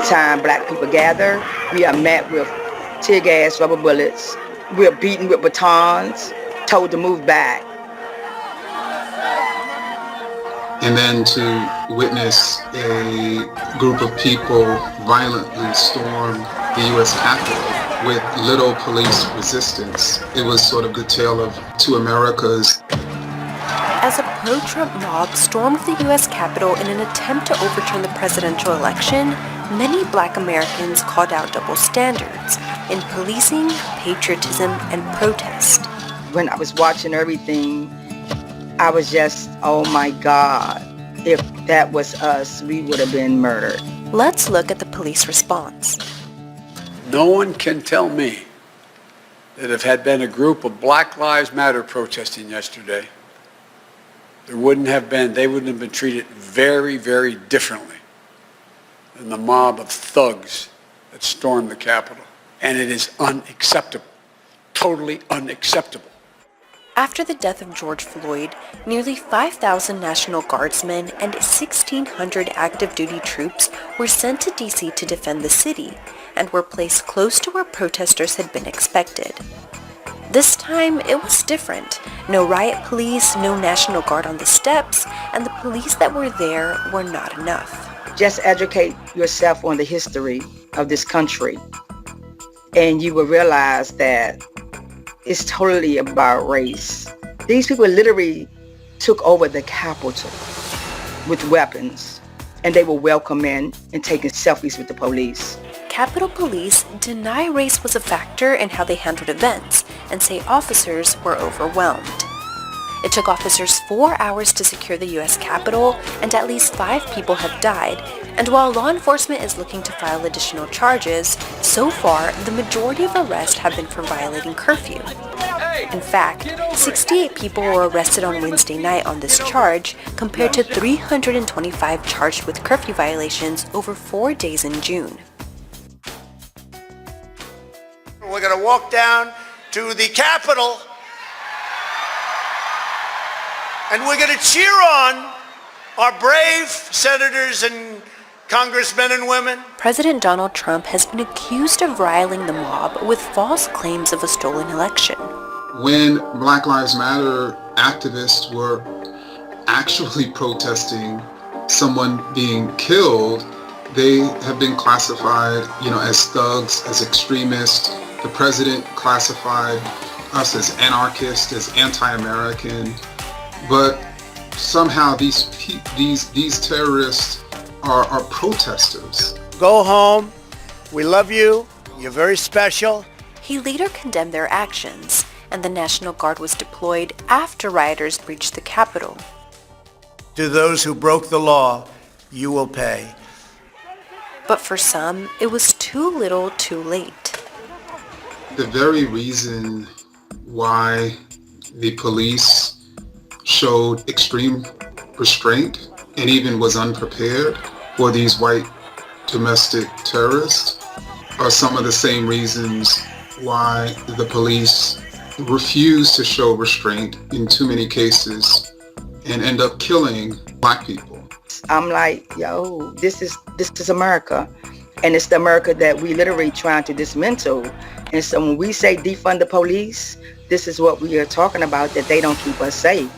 anytime black people gather, we are met with tear gas, rubber bullets. We are beaten with batons, told to move back. And then to witness a group of people violently storm the U.S. Capitol with little police resistance. It was sort of the tale of two Americas. As a pro-Trump mob stormed the U.S. Capitol in an attempt to overturn the presidential election, many black Americans called out double standards in policing, patriotism, and protest. When I was watching everything, I was just, oh my God, if that was us, we would have been murdered. Let's look at the police response. No one can tell me that if had been a group of Black Lives Matter protesting yesterday, they wouldn't have been treated very, very differently than the mob of thugs that stormed the Capitol. And it is unacceptable, totally unacceptable. After the death of George Floyd, nearly 5,000 National Guardsmen and 1,600 active duty troops were sent to D.C. to defend the city and were placed close to where protesters had been expected. This time, it was different. No riot police, no National Guard on the steps, and the police that were there were not enough. Just educate yourself on the history of this country, and you will realize that it's totally about race. These people literally took over the Capitol with weapons, and they were welcoming and taking selfies with the police. Capitol Police deny race was a factor in how they handled events and say officers were overwhelmed. It took officers 4 hours to secure the U.S. Capitol, and at least 5 people have died. And while law enforcement is looking to file additional charges, so far the majority of arrests have been for violating curfew. In fact, 68 people were arrested on Wednesday night on this charge, compared to 325 charged with curfew violations over 4 days in June. We're going to walk down to the Capitol, and we're going to cheer on our brave senators and congressmen and women. President Donald Trump has been accused of riling the mob with false claims of a stolen election. When Black Lives Matter activists were actually protesting someone being killed, they have been classified, as thugs, as extremists. The president classified us as anarchists, as anti-American. But somehow these terrorists are protesters. Go home. We love you. You're very special. He later condemned their actions, and the National Guard was deployed after rioters breached the Capitol. To those who broke the law, you will pay. But for some, it was too little too late. The very reason why the police showed extreme restraint and even was unprepared for these white domestic terrorists are some of the same reasons why the police refuse to show restraint in too many cases and end up killing Black people. I'm like, yo, this is America. And it's the America that we literally trying to dismantle. And so when we say defund the police, this is what we are talking about, that they don't keep us safe.